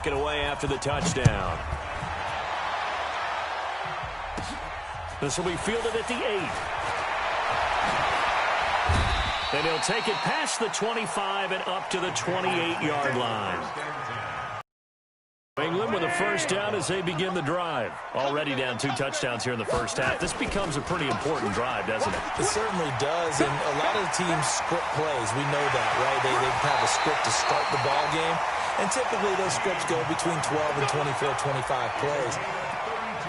Get away after the touchdown. This will be fielded at the 8. Then he'll take it past the 25 and up to the 28-yard line. England with a first down as they begin the drive. Already down 2 touchdowns here in the first half. This becomes a pretty important drive, doesn't it? It certainly does, and a lot of the teams script plays. We know that, right? They have a script to start the ball game, and typically those scripts go between 12 and 24, 25 plays.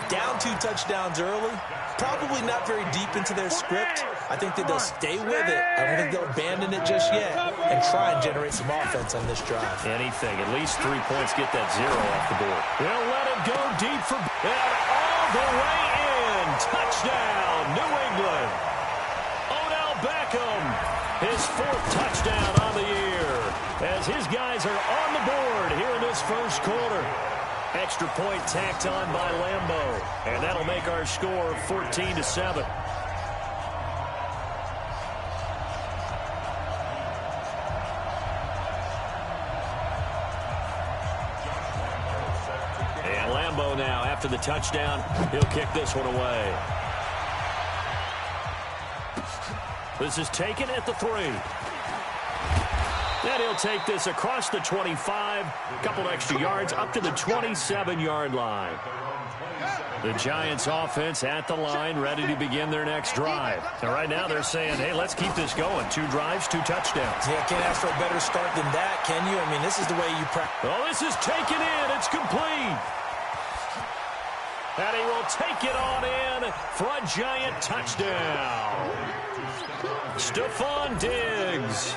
Down 2 touchdowns early, probably not very deep into their script. I think that they'll stay with it. I don't think they'll abandon it just yet and try and generate some offense on this drive. Anything. At least 3 points, get that 0 off the board. They'll let it go deep for and all the way in. Touchdown, New England. Odell Beckham, his 4th touchdown on the year as his guys are on the board here in this first quarter. Extra point tacked on by Lambo, and that'll make our score 14-7. And Lambo now, after the touchdown, he'll kick this one away. This is taken at the 3. Then he'll take this across the 25, a couple extra yards up to the 27-yard line. The Giants offense at the line, ready to begin their next drive. And right now they're saying, hey, let's keep this going. 2 drives, 2 touchdowns. Yeah, can't ask for a better start than that, can you? I mean, this is the way you practice. Oh, this is taken in. It's complete. And he will take it on in for a Giant touchdown. Stephon Diggs,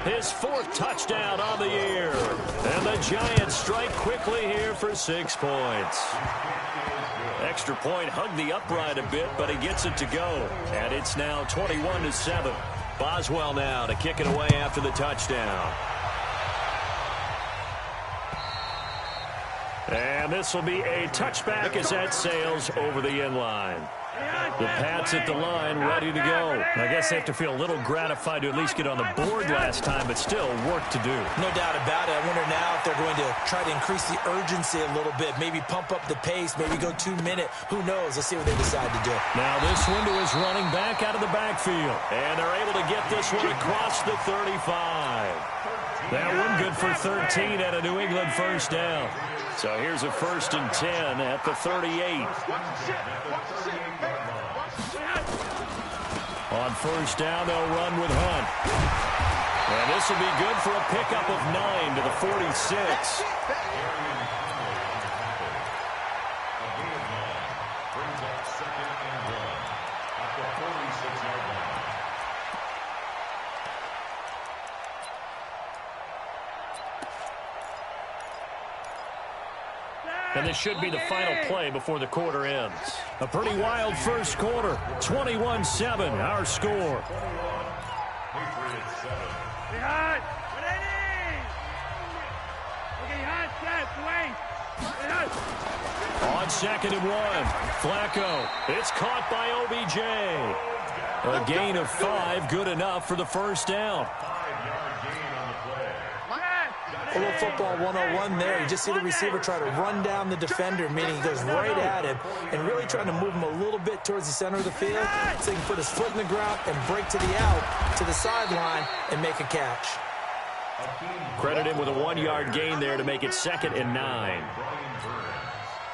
his 4th touchdown on the year. And the Giants strike quickly here for 6 points. Extra point hugged the upright a bit, but he gets it to go. And it's now 21-7. Boswell now to kick it away after the touchdown. And this will be a touchback as that sails over the end line. The Pats at the line, ready to go. I guess they have to feel a little gratified to at least get on the board last time, but still work to do. No doubt about it. I wonder now if they're going to try to increase the urgency a little bit, maybe pump up the pace, maybe go 2-minute. Who knows? Let's see what they decide to do. Now this one to his running back out of the backfield. And they're able to get this one across the 35. That one good for 13 at a New England first down. So here's a 1st and 10 at the 38. On first down, they'll run with Hunt. And this will be good for a pickup of 9 to the 46. And this should be the final play before the quarter ends. A pretty wild first quarter. 21-7, our score. On 2nd and 1, Flacco. It's caught by OBJ. A gain of 5, good enough for the first down. A little football 101 there. You just see the receiver try to run down the defender, meaning he goes right at him and really trying to move him a little bit towards the center of the field so he can put his foot in the ground and break to the out, to the sideline, and make a catch. Credit him with a 1-yard gain there to make it 2nd and 9.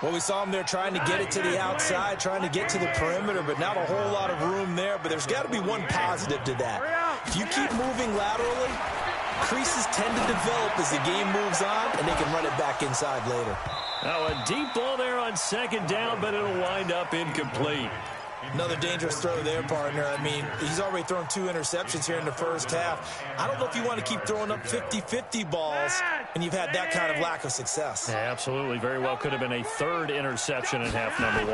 Well, we saw him there trying to get it to the outside, trying to get to the perimeter, but not a whole lot of room there. But there's got to be one positive to that. If you keep moving laterally, creases tend to develop as the game moves on, and they can run it back inside later. Now a deep ball there on 2nd down, but it'll wind up incomplete. Another dangerous throw there, partner. I mean, he's already thrown 2 interceptions here in the first half. I don't know if you want to keep throwing up 50-50 balls, and you've had that kind of lack of success. Yeah, absolutely. Very well could have been a 3rd interception in half number 1.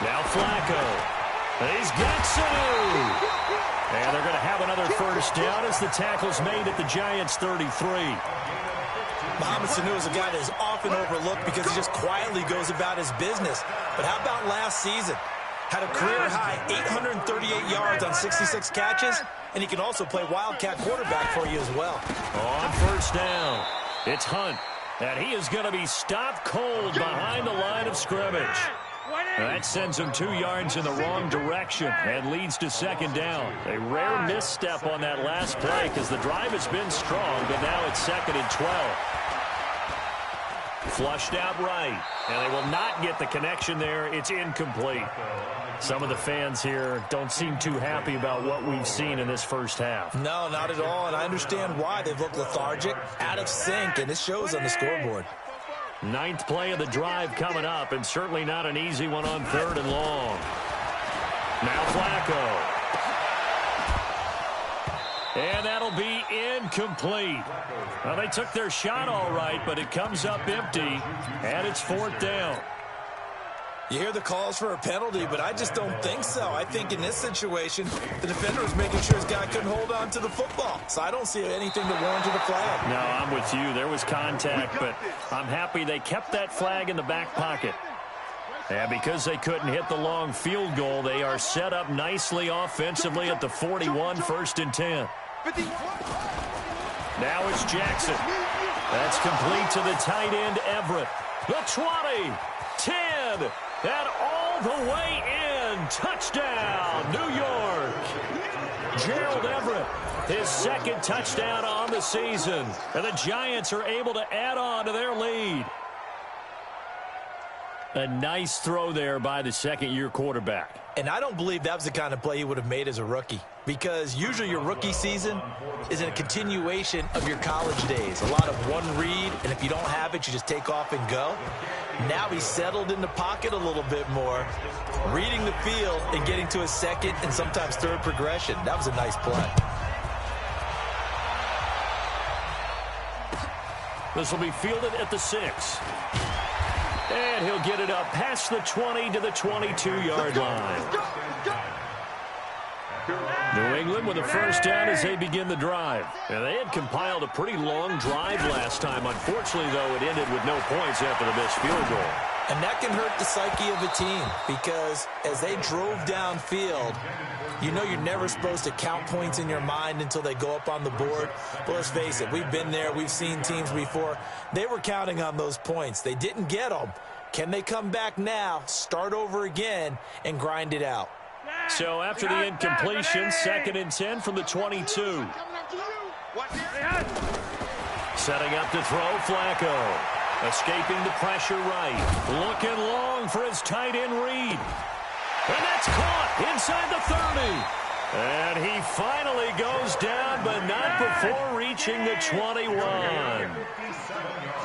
Now Flacco. He's got Sanu. And they're going to have another first down as the tackle's made at the Giants' 33. Mohamed Sanu is a guy that is often overlooked because he just quietly goes about his business. But how about last season? Had a career-high 838 yards on 66 catches, and he can also play wildcat quarterback for you as well. On first down, it's Hunt. And he is going to be stopped cold behind the line of scrimmage. That sends him 2 yards in the wrong direction and leads to second down. A rare misstep on that last play because the drive has been strong, but now it's 2nd and 12. Flushed out right, and they will not get the connection there. It's incomplete. Some of the fans here don't seem too happy about what we've seen in this first half. No, not at all, and I understand why. They've looked lethargic, out of sync, and it shows on the scoreboard. 9th play of the drive coming up, and certainly not an easy one on 3rd and long. Now Flacco. And that'll be incomplete. Well, they took their shot all right, but it comes up empty, and it's 4th down. You hear the calls for a penalty, but I just don't think so. I think in this situation, the defender was making sure his guy couldn't hold on to the football. So I don't see anything that warranted a flag. No, I'm with you. There was contact, but I'm happy they kept that flag in the back pocket. And because they couldn't hit the long field goal, they are set up nicely offensively at the 41, 1st and 10. Now it's Jackson. That's complete to the tight end, Everett. The 20, 10, and all the way in. Touchdown, New York. Gerald Everett, his 2nd touchdown on the season. And the Giants are able to add on to their lead. A nice throw there by the 2nd-year quarterback. And I don't believe that was the kind of play he would have made as a rookie, because usually your rookie season is a continuation of your college days. A lot of one read, and if you don't have it, you just take off and go. Now he's settled in the pocket a little bit more, reading the field and getting to a 2nd and sometimes 3rd progression. That was a nice play. This will be fielded at the 6. And he'll get it up past the 20 to the 22-yard line. New England with a first down as they begin the drive. And they had compiled a pretty long drive last time. Unfortunately, though, it ended with no points after the missed field goal. And that can hurt the psyche of a team, because as they drove downfield, you know you're never supposed to count points in your mind until they go up on the board. But let's face it, we've been there. We've seen teams before. They were counting on those points. They didn't get them. Can they come back now, start over again, and grind it out? So after the incompletion, 2nd and 10 from the 22. Setting up to throw, Flacco. Escaping the pressure right. Looking long for his tight end Reed. And that's caught inside the 30. And he finally goes down, but not before reaching the 21.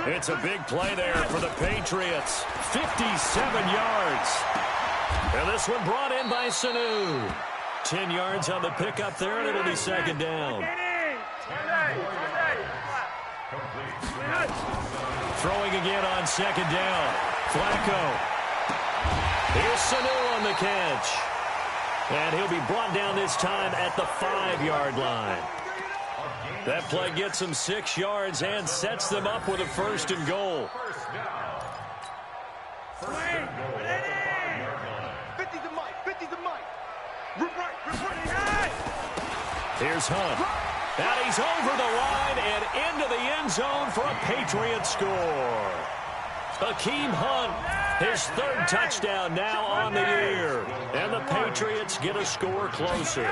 It's a big play there for the Patriots. 57 yards. And this one brought in by Sanu. 10 yards on the pickup there, and it'll be 2nd down. Throwing again on 2nd down. Flacco. Here's Sanu on the catch. And he'll be brought down this time at the 5-yard line. That play gets him 6 yards and sets them up with a 1st and goal. Here's Hunt. Now he's over the line and into the end zone for a Patriots score. Akeem Hunt, his 3rd touchdown now on the year. And the Patriots get a score closer.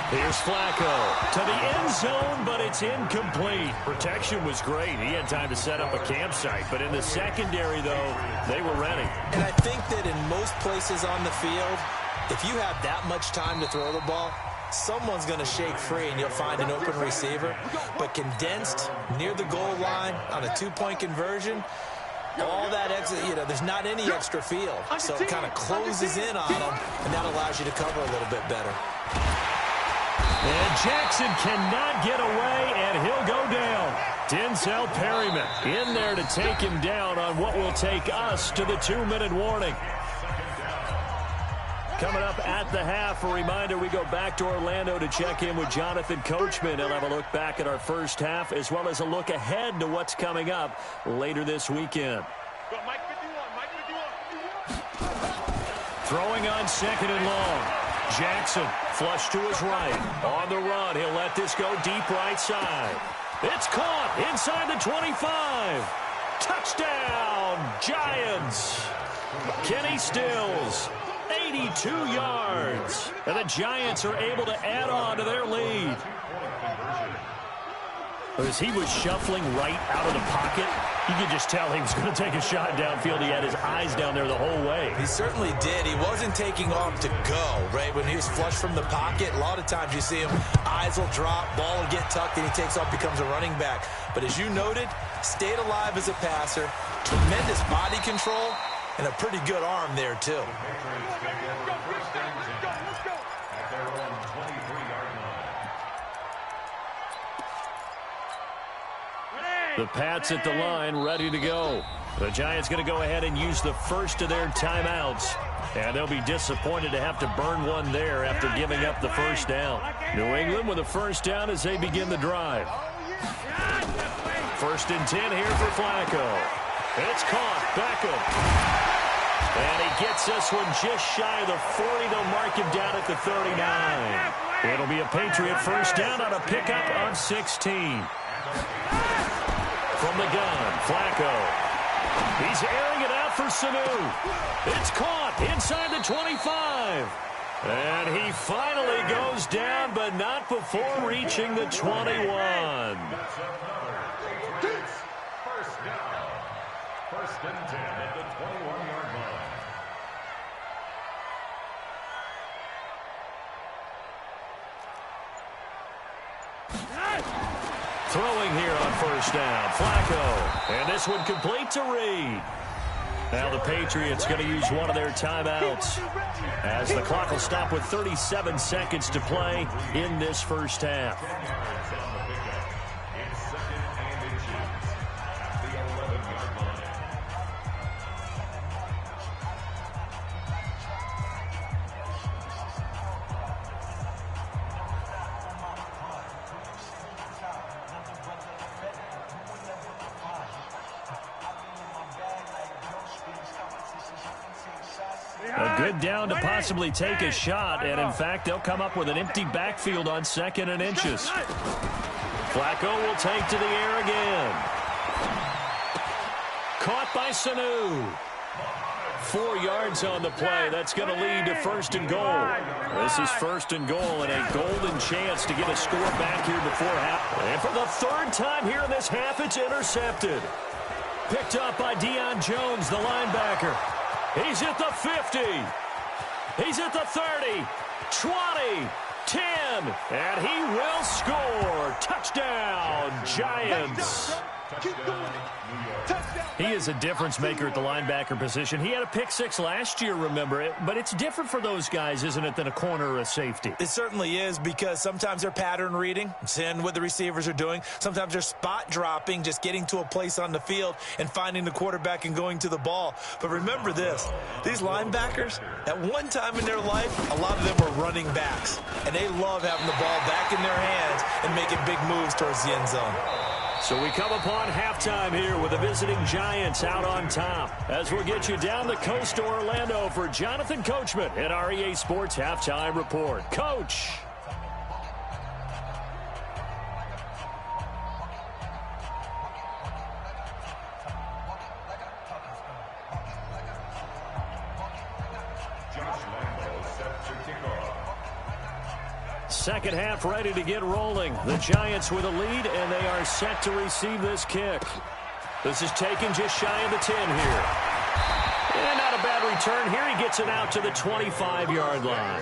Here's Flacco to the end zone, but it's incomplete. Protection was great. He had time to set up a campsite, but in the secondary, though, they were ready. And I think that in most places on the field, if you have that much time to throw the ball, someone's going to shake free and you'll find an open receiver. But condensed near the goal line on a 2-point conversion, all that extra, there's not any extra field. So it kind of closes in on them, and that allows you to cover a little bit better. And Jackson cannot get away, and he'll go down. Denzel Perryman in there to take him down on what will take us to the 2-minute warning. Coming up at the half, a reminder, we go back to Orlando to check in with Jonathan Coachman. He'll have a look back at our first half, as well as a look ahead to what's coming up later this weekend. Throwing on 2nd and long. Jackson, flush to his right. On the run, he'll let this go deep right side. It's caught inside the 25. Touchdown, Giants. Kenny Stills, 82 yards. And the Giants are able to add on to their lead. As he was shuffling right out of the pocket, you could just tell he was going to take a shot downfield. He had his eyes down there the whole way. He certainly did. He wasn't taking off to go, right? When he was flush from the pocket, a lot of times you see him, eyes will drop, ball will get tucked, and he takes off, becomes a running back. But as you noted, stayed alive as a passer, tremendous body control, and a pretty good arm there, too. The Pats at the line, ready to go. The Giants going to go ahead and use the first of their timeouts. And they'll be disappointed to have to burn one there after giving up the first down. New England with a first down as they begin the drive. 1st and 10 here for Flacco. It's caught. Beckham. And he gets this one just shy of the 40. They'll mark him down at the 39. It'll be a Patriot first down on a pickup of 16. From the gun, Flacco. He's airing it out for Sanu. It's caught inside the 25. And he finally goes down, but not before reaching the 21. First down. 1st and 10 at the 21-yard line. Throwing here on first down, Flacco. And this one complete to Reed. Now the Patriots going to use one of their timeouts as the clock will stop with 37 seconds to play in this first half. A good down to possibly take a shot, and in fact, they'll come up with an empty backfield on 2nd and inches. Flacco will take to the air again. Caught by Sanu. 4 yards on the play. That's going to lead to 1st and goal. This is 1st and goal and a golden chance to get a score back here before half. And for the 3rd time here in this half, it's intercepted. Picked up by Deion Jones, the linebacker. He's at the 50. He's at the 30, 20, 10, and he will score. Touchdown, Giants. He is a difference maker at the linebacker position. He had a pick 6 last year, remember it, but it's different for those guys, isn't it, than a corner or a safety? It certainly is, because sometimes they're pattern reading, seeing what the receivers are doing. Sometimes they're spot dropping, just getting to a place on the field and finding the quarterback and going to the ball. But remember this, these linebackers, at one time in their life, a lot of them were running backs, and they love having the ball back in their hands and making big moves towards the end zone. So we come upon halftime here with the visiting Giants out on top. As we'll get you down the coast to Orlando for Jonathan Coachman at our EA Sports Halftime Report. Coach. Second half ready to get rolling. The Giants with a lead, and they are set to receive this kick. This is taken just shy of the 10 here. And not a bad return here. He gets it out to the 25-yard line.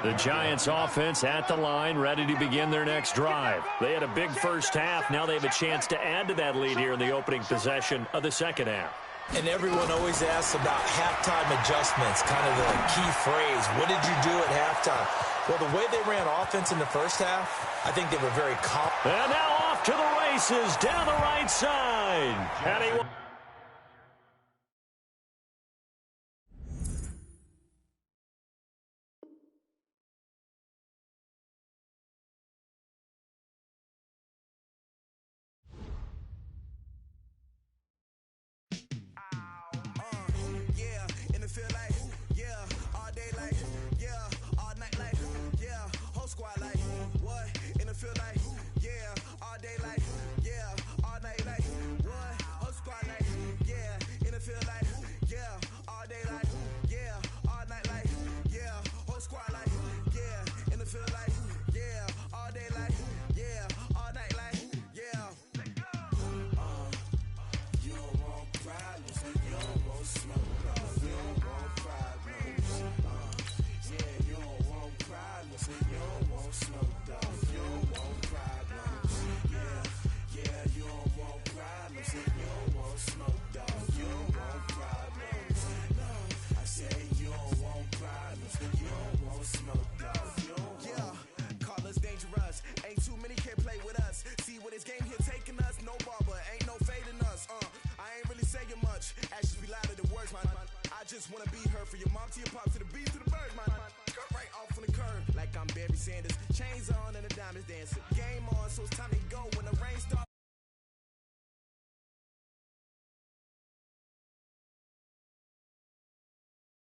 The Giants offense at the line, ready to begin their next drive. They had a big first half. Now they have a chance to add to that lead here in the opening possession of the second half. And everyone always asks about halftime adjustments, kind of the key phrase. What did you do at halftime? Well, the way they ran offense in the first half, I think they were very confident. And now off to the races down the right side. And he squad like, what? In the field like, day like, yeah, all night like, what? Whole squad like, yeah, in the field like, yeah, all day like, yeah, all night like, yeah, whole squad like, yeah, in the field like, yeah, all day like, yeah, all night like, yeah. You don't want problems, you don't want smoke, you don't want problems. Yeah, you don't want problems, you don't want smoke, dog. You don't want problems. Yeah, you don't want problems, you don't want smoke, dog. You don't want problems. No, I say you don't want problems, you don't want smoke, dog. You don't want. Call us dangerous. Ain't too many can play with us. See what this game here taking us. No barber, ain't no fading us. I ain't really saying much. Actions be louder than words, man. I just wanna be heard from your mom to your pop to the bees to the birds, man. Cut right off on the curb like I'm Barry Sanders. Chains on and the diamonds dancing. Game on, so it's time to go. When the rain start